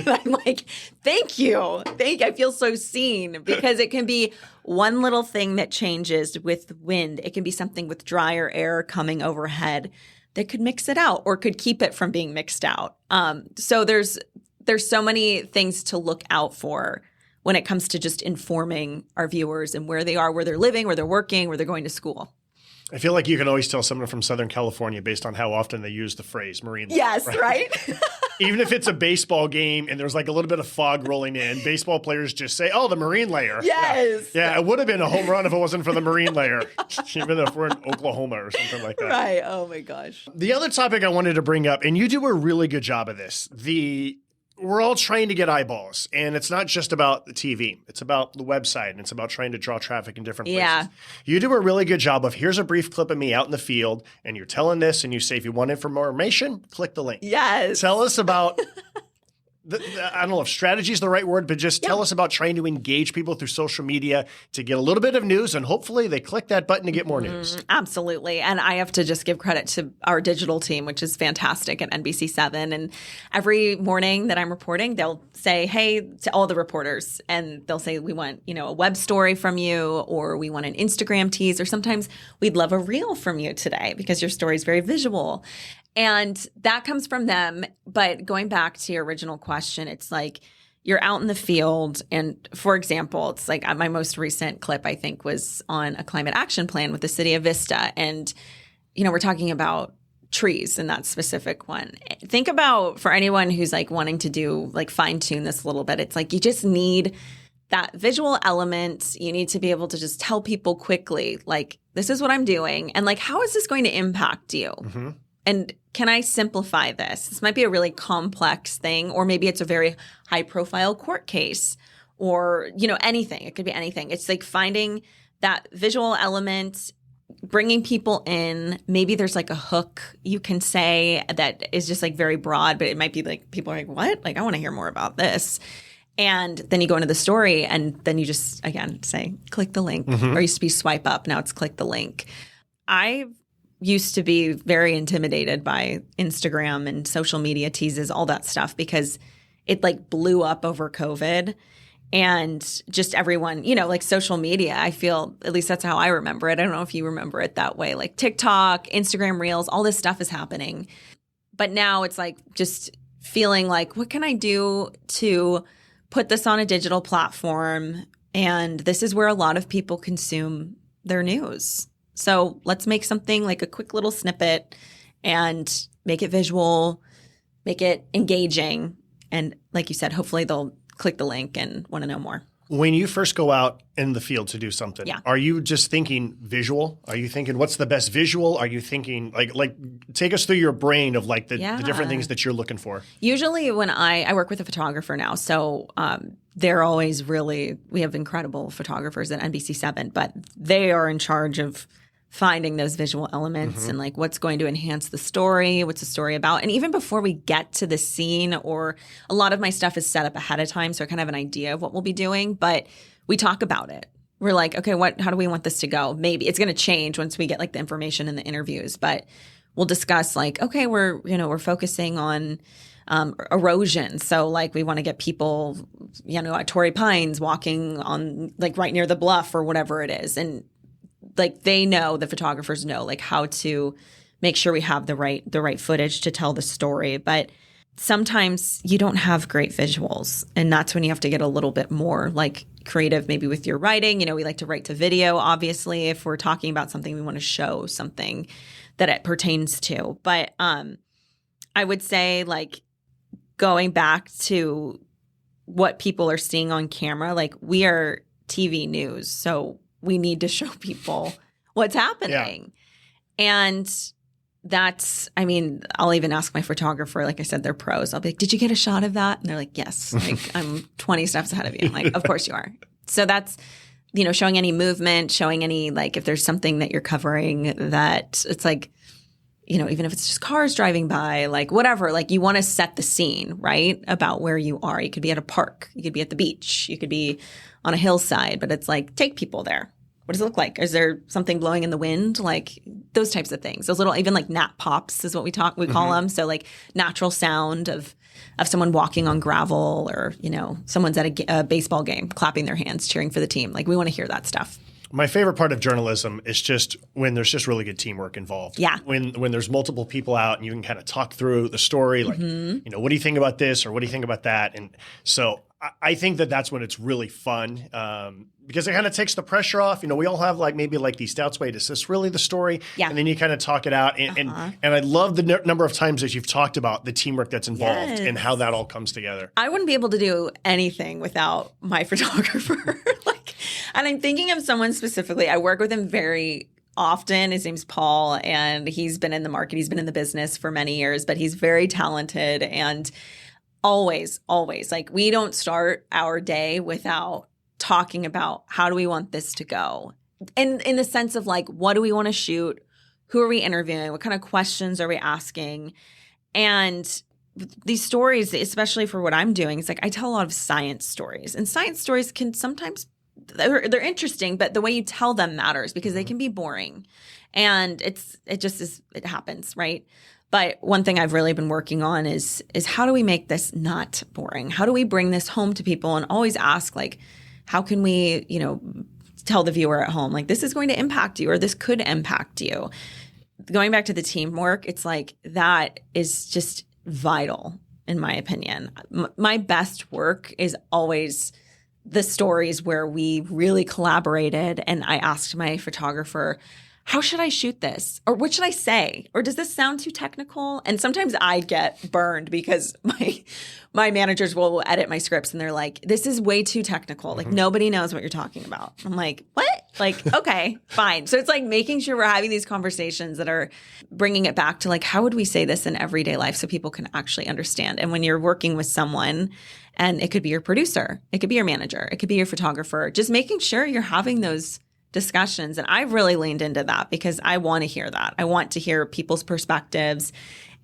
[SPEAKER 3] I'm like, thank you. I feel so seen, because it can be one little thing that changes with wind. It can be something with drier air coming overhead that could mix it out or could keep it from being mixed out. So there's so many things to look out for when it comes to just informing our viewers and where they are, where they're living, where they're working, where they're going to school.
[SPEAKER 2] I feel like you can always tell someone from Southern California based on how often they use the phrase marine layer.
[SPEAKER 3] Yes, right?
[SPEAKER 2] Even if it's a basebal game and there's like a little bit of fog rolling in, baseball players just say, oh, the marine layer.
[SPEAKER 3] Yes.
[SPEAKER 2] Yeah, it would have been a home run if it wasn't for the marine layer, even if we're in Oklahoma or something like that.
[SPEAKER 3] Right. Oh, my gosh.
[SPEAKER 2] The other topic I wanted to bring up, and you do a really good job of this, we're all trying to get eyeballs, and it's not just about the TV. It's about the website, and it's about trying to draw traffic in different places.
[SPEAKER 3] Yeah.
[SPEAKER 2] You do a really good job of, here's a brief clip of me out in the field, and you're telling this, and you say, if you want information, click the link.
[SPEAKER 3] Yes.
[SPEAKER 2] Tell us about, I don't know if strategy is the right word, but just tell us about trying to engage people through social media to get a little bit of news, and hopefully they click that button to get more news.
[SPEAKER 3] Absolutely. And I have to just give credit to our digital team, which is fantastic at NBC7. And every morning that I'm reporting, they'll say, hey, to all the reporters, and they'll say, we want, a web story from you, or we want an Instagram tease, or sometimes we'd love a reel from you today because your story is very visual. And that comes from them. But going back to your original question, it's like you're out in the field. And for example, it's like my most recent clip, I think, was on a climate action plan with the city of Vista. And, we're talking about trees in that specific one. Think about, for anyone who's like wanting to do like fine tune this a little bit, it's like you just need that visual element. You need to be able to just tell people quickly, like, this is what I'm doing. And like, how is this going to impact you? Mm-hmm. And can I simplify this? This might be a really complex thing, or maybe it's a very high-profile court case, or, anything. It could be anything. It's like finding that visual element, bringing people in. Maybe there's like a hook you can say that is just like very broad, but it might be like people are like, what? Like, I want to hear more about this. And then you go into the story and then you just, again, say, click the link. Or used to be swipe up. Now it's click the link. I used to be very intimidated by Instagram and social media teases, all that stuff, because it like blew up over COVID. And just everyone, you know, like social media, I feel, at least that's how I remember it. I don't know if you remember it that way. Like TikTok, Instagram Reels, all this stuff is happening. But now it's like just feeling like, what can I do to put this on a digital platform? And this is where a lot of people consume their news. So let's make something like a quick little snippet and make it visual, make it engaging. And like you said, hopefully they'll click the link and want to know more.
[SPEAKER 2] When you first go out in the field to do something, are you just thinking visual? Are you thinking what's the best visual? Are you thinking like take us through your brain of like the different things that you're looking for?
[SPEAKER 3] Usually when I work with a photographer now, so they're always really, we have incredible photographers at NBC7, but they are in charge of finding those visual elements and like what's going to enhance the story, what's the story about. And even before we get to the scene, or a lot of my stuff is set up ahead of time, so I kind of have an idea of what we'll be doing, but we talk about it. We're like, okay, how do we want this to go? Maybe it's going to change once we get like the information in the interviews, but we'll discuss like, okay, we're focusing on erosion. So like we want to get people, at Torrey Pines walking on like right near the bluff or whatever it is. And like the photographers know like how to make sure we have the right footage to tell the story. But sometimes you don't have great visuals, and that's when you have to get a little bit more like creative, maybe with your writing. We like to write to video, obviously, if we're talking about something we want to show something that it pertains to. But I would say like going back to what people are seeing on camera, like we are TV news, so we need to show people what's happening. Yeah. And that's, I'll even ask my photographer, like I said, they're pros. I'll be like, did you get a shot of that? And they're like, yes, like I'm 20 steps ahead of you. I'm like, of course you are. So that's, showing any movement, showing any, like if there's something that you're covering that it's like, even if it's just cars driving by, like whatever, like you want to set the scene, right? About where you are. You could be at a park. You could be at the beach. You could be on a hillside, but it's like, take people there. What does it look like? Is there something blowing in the wind? Like those types of things. Those little, even like nat pops is what we call them. So like natural sound of someone walking on gravel, or, someone's at a baseball game, clapping their hands, cheering for the team. Like we want to hear that stuff.
[SPEAKER 2] My favorite part of journalism is just when there's just really good teamwork involved.
[SPEAKER 3] Yeah.
[SPEAKER 2] When there's multiple people out and you can kind of talk through the story, like, what do you think about this, or what do you think about that? And so I think that's when it's really fun, because it kind of takes the pressure off. We all have like maybe like these doubts. Wait, is this really the story? Yeah. And then you kind of talk it out. And I love the number of times that you've talked about the teamwork that's involved and how that all comes together.
[SPEAKER 3] I wouldn't be able to do anything without my photographer. And I'm thinking of someone specifically. I work with him very often. His name's Paul, and he's been in the market. He's been in the business for many years, but he's very talented, and always, like we don't start our day without talking about how do we want this to go. And in the sense of like, what do we want to shoot? Who are we interviewing? What kind of questions are we asking? And these stories, especially for what I'm doing, it's like I tell a lot of science stories, and science stories can sometimes they're interesting, but the way you tell them matters, because they can be boring, and it happens, right? But one thing I've really been working on is how do we make this not boring? How do we bring this home to people, and always ask like, how can we, tell the viewer at home, like this is going to impact you, or this could impact you. Going back to the teamwork, it's like that is just vital in my opinion. My best work is always the stories where we really collaborated, and I asked my photographer, how should I shoot this? Or what should I say? Or does this sound too technical? And sometimes I get burned because my managers will edit my scripts and they're like, this is way too technical. Like nobody knows what you're talking about. I'm like, what? Like, okay, fine. So it's like making sure we're having these conversations that are bringing it back to like, how would we say this in everyday life so people can actually understand? And when you're working with someone, and it could be your producer, it could be your manager, it could be your photographer, just making sure you're having those discussions. And I've really leaned into that because I want to hear that. I want to hear people's perspectives.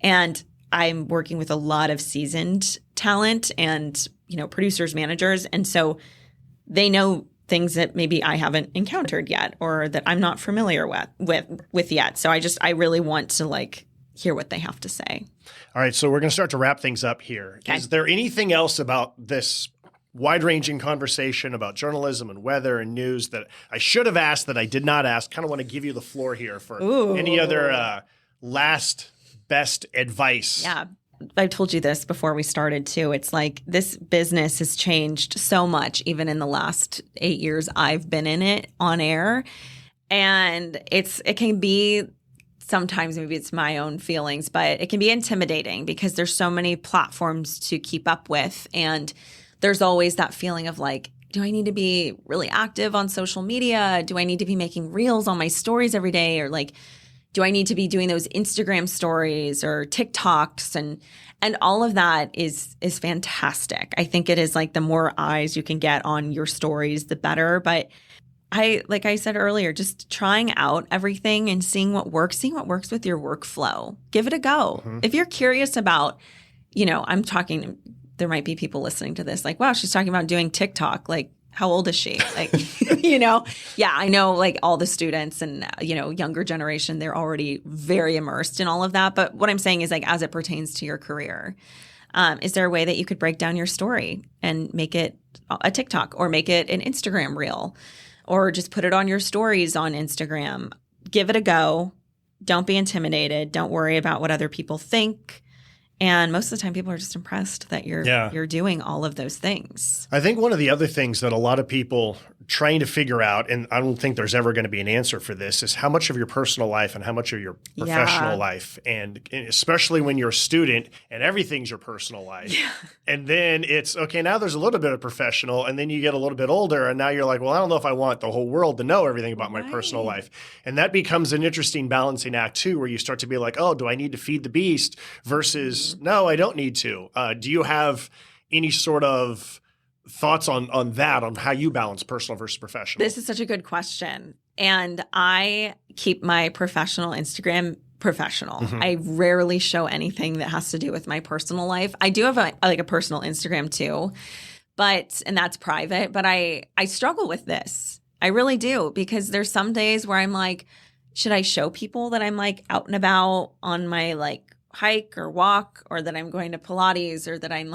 [SPEAKER 3] And I'm working with a lot of seasoned talent and, producers, managers. And so they know things that maybe I haven't encountered yet or that I'm not familiar with yet. So I really want to hear what they have to say.
[SPEAKER 2] All right. So we're going to start to wrap things up here. Okay. Is there anything else about this wide-ranging conversation about journalism and weather and news that I should have asked that I did not ask? Kind of want to give you the floor here for any other last best advice.
[SPEAKER 3] Yeah. I told you this before we started too. It's like this business has changed so much, even in the last 8 years I've been in it on air. And it can be sometimes, maybe it's my own feelings, but it can be intimidating because there's so many platforms to keep up with. And there's always that feeling of do I need to be really active on social media? Do I need to be making reels on my stories every day? Or do I need to be doing those Instagram stories or TikToks? And all of that is fantastic. I think it is the more eyes you can get on your stories, the better. But like I said earlier, just trying out everything and seeing what works with your workflow. Give it a go. Mm-hmm. If you're curious about, there might be people listening to this wow, she's talking about doing TikTok. How old is she? Yeah, I know all the students and, younger generation, they're already very immersed in all of that. But what I'm saying is as it pertains to your career, is there a way that you could break down your story and make it a TikTok or make it an Instagram reel or just put it on your stories on Instagram? Give it a go. Don't be intimidated. Don't worry about what other people think. And most of the time, people are just impressed that you're doing all of those things.
[SPEAKER 2] I think one of the other things that a lot of people trying to figure out, and I don't think there's ever going to be an answer for this, is how much of your personal life and how much of your professional life, and especially when you're a student and everything's your personal life. Yeah. And then it's, okay, now there's a little bit of professional, and then you get a little bit older, and now you're like, well, I don't know if I want the whole world to know everything about my personal life. And that becomes an interesting balancing act, too, where you start to be like, oh, do I need to feed the beast versus, no, I don't need to. Do you have any sort of thoughts on that, on how you balance personal versus professional?
[SPEAKER 3] This is such a good question. And I keep my professional Instagram professional. Mm-hmm. I rarely show anything that has to do with my personal life. I do have a personal Instagram too, and that's private, but I struggle with this. I really do, because there's some days where I'm like, should I show people that I'm out and about on my hike or walk, or that I'm going to Pilates, or that I'm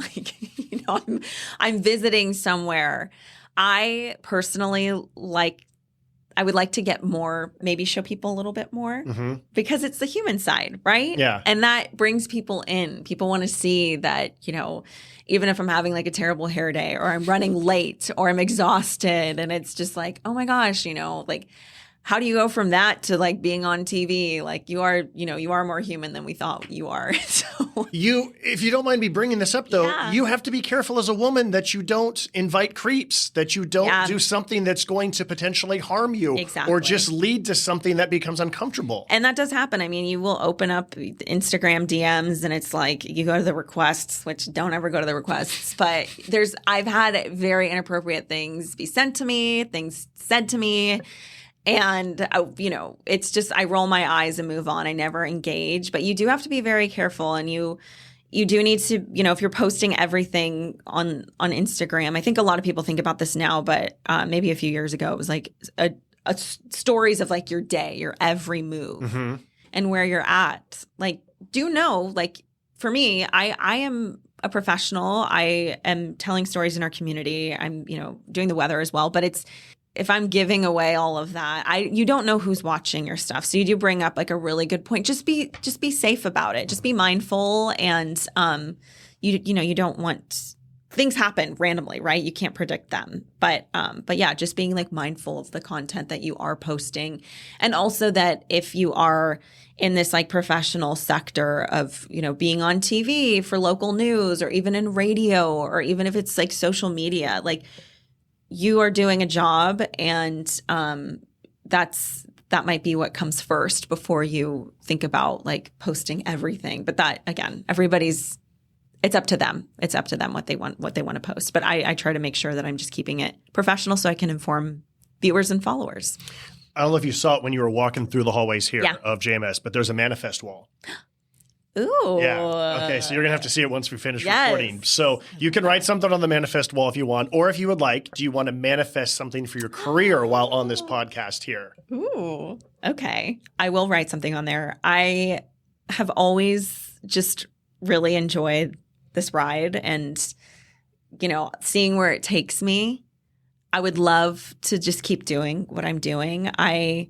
[SPEAKER 3] I'm visiting somewhere? I personally I would like to get more, maybe show people a little bit more, mm-hmm. because it's the human side, right?
[SPEAKER 2] Yeah.
[SPEAKER 3] And that brings people in. People want to see that, even if I'm having a terrible hair day, or I'm running late, or I'm exhausted, and it's just oh my gosh, how do you go from that to being on TV? You are more human than we thought you are. So
[SPEAKER 2] if you don't mind me bringing this up though, you have to be careful as a woman that you don't invite creeps, that you don't do something that's going to potentially harm you, or just lead to something that becomes uncomfortable.
[SPEAKER 3] And that does happen. I mean, you will open up Instagram DMs and it's you go to the requests, which don't ever go to the requests, but I've had very inappropriate things be sent to me, things said to me. And, it's just, I roll my eyes and move on. I never engage. But you do have to be very careful. And you do need to, if you're posting everything on Instagram, I think a lot of people think about this now, but maybe a few years ago, it was stories of your day, your every move, mm-hmm. and where you're at. Do know, for me, I am a professional. I am telling stories in our community. I'm, doing the weather as well. But if I'm giving away all of that, you don't know who's watching your stuff. So you do bring up a really good point. Just be safe about it. Just be mindful, and you don't want, things happen randomly, right? You can't predict them. But yeah, just being mindful of the content that you are posting, and also that if you are in this professional sector of being on TV for local news, or even in radio, or even if it's social media, you are doing a job, and that might be what comes first before you think about posting everything. But that, again, it's up to them. It's up to them what they want to post. But I try to make sure that I'm just keeping it professional so I can inform viewers and followers.
[SPEAKER 2] I don't know if you saw it when you were walking through the hallways here
[SPEAKER 3] Yeah.
[SPEAKER 2] of JMS, but there's a manifest wall.
[SPEAKER 3] Ooh.
[SPEAKER 2] Yeah. Okay. So you're going to have to see it once we finish
[SPEAKER 3] Yes.
[SPEAKER 2] recording. So you can write something on the manifest wall if you want, or if you would like, do you want to manifest something for your career while on this podcast here?
[SPEAKER 3] Ooh. Okay. I will write something on there. I have always just really enjoyed this ride and, seeing where it takes me. I would love to just keep doing what I'm doing. I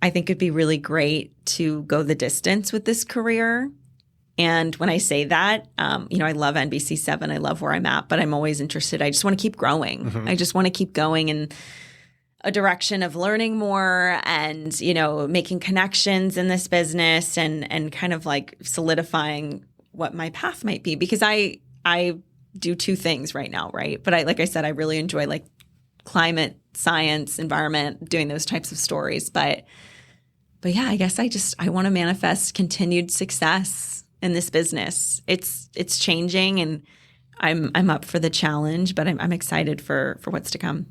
[SPEAKER 3] think it'd be really great to go the distance with this career. And when I say that, I love NBC7. I love where I'm at, but I'm always interested. I just want to keep growing.
[SPEAKER 2] Mm-hmm.
[SPEAKER 3] I just want to keep going in a direction of learning more and, making connections in this business and kind of like solidifying what my path might be. Because I do two things right now, right? But like I said, I really enjoy like climate science, environment, doing those types of stories. But yeah, I guess I want to manifest continued success in this business. It's changing and I'm up for the challenge, but I'm excited for what's to come.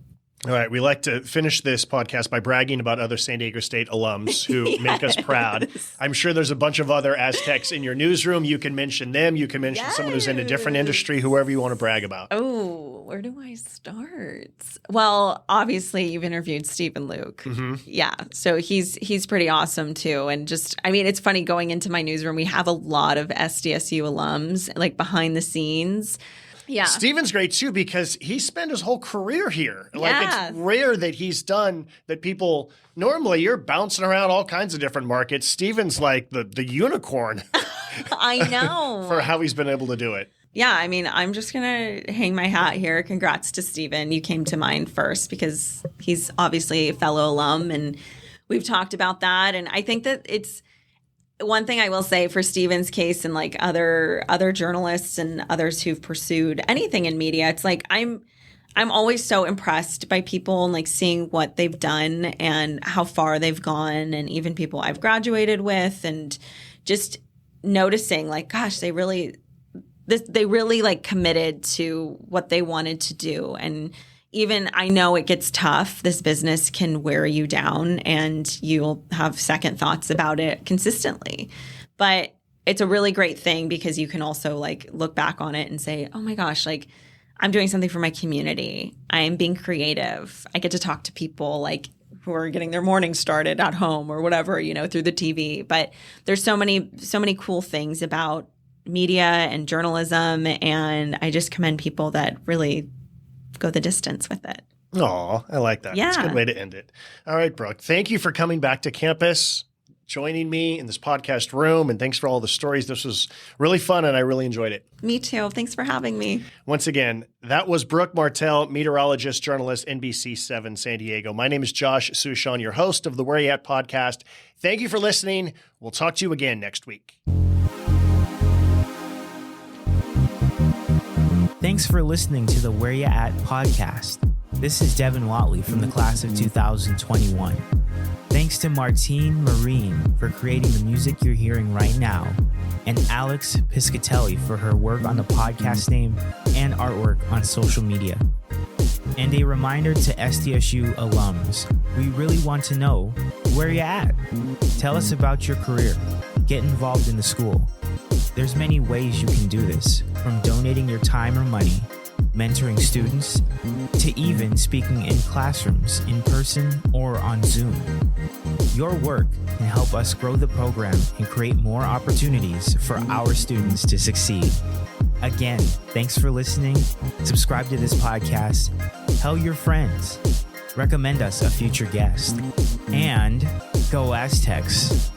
[SPEAKER 2] All right. We like to finish this podcast by bragging about other San Diego State alums who make us proud. I'm sure there's a bunch of other Aztecs in your newsroom. You can mention them. You can mention someone who's in a different industry, whoever you want to brag about.
[SPEAKER 3] Oh, where do I start? Well, obviously you've interviewed Stephen Luke.
[SPEAKER 2] Mm-hmm.
[SPEAKER 3] Yeah. So he's pretty awesome too. And it's funny going into my newsroom, we have a lot of SDSU alums like behind the scenes. Yeah.
[SPEAKER 2] Steven's great too because he spent his whole career here. Like
[SPEAKER 3] Yeah.
[SPEAKER 2] it's rare that he's done that people normally you're bouncing around all kinds of different markets. Steven's like the unicorn
[SPEAKER 3] I know.
[SPEAKER 2] for how he's been able to do it.
[SPEAKER 3] Yeah, I'm just going to hang my hat here. Congrats to Stephen. You came to mind first because he's obviously a fellow alum and we've talked about that. And I think that it's one thing I will say for Stephen's case and like other journalists and others who've pursued anything in media, it's like I'm always so impressed by people and like seeing what they've done and how far they've gone and even people I've graduated with and just noticing like, gosh, they really like committed to what they wanted to do. And even I know it gets tough. This business can wear you down and you'll have second thoughts about it consistently. But it's a really great thing because you can also like look back on it and say, oh my gosh, like I'm doing something for my community. I'm being creative. I get to talk to people like who are getting their morning started at home or whatever, through the TV. But there's so many cool things about media and journalism. And I just commend people that really go the distance with it.
[SPEAKER 2] Aw, I like that.
[SPEAKER 3] Yeah.
[SPEAKER 2] It's a good way to end it. All right, Brooke, thank you for coming back to campus, joining me in this podcast room, and thanks for all the stories. This was really fun, and I really enjoyed it.
[SPEAKER 3] Me too. Thanks for having me.
[SPEAKER 2] Once again, that was Brooke Martell, meteorologist, journalist, NBC7 San Diego. My name is Josh Suchon, your host of the Where You At podcast. Thank you for listening. We'll talk to you again next week.
[SPEAKER 1] Thanks for listening to the Where Ya At podcast. This is Devin Watley from the class of 2021. Thanks to Martine Marine for creating the music you're hearing right now, and Alex Piscatelli for her work on the podcast name and artwork on social media. And a reminder to SDSU alums, we really want to know where you at. Tell us about your career. Get involved in the school. There's many ways you can do this, from donating your time or money, mentoring students, to even speaking in classrooms, in person, or on Zoom. Your work can help us grow the program and create more opportunities for our students to succeed. Again, thanks for listening. Subscribe to this podcast. Tell your friends. Recommend us a future guest. And go Aztecs.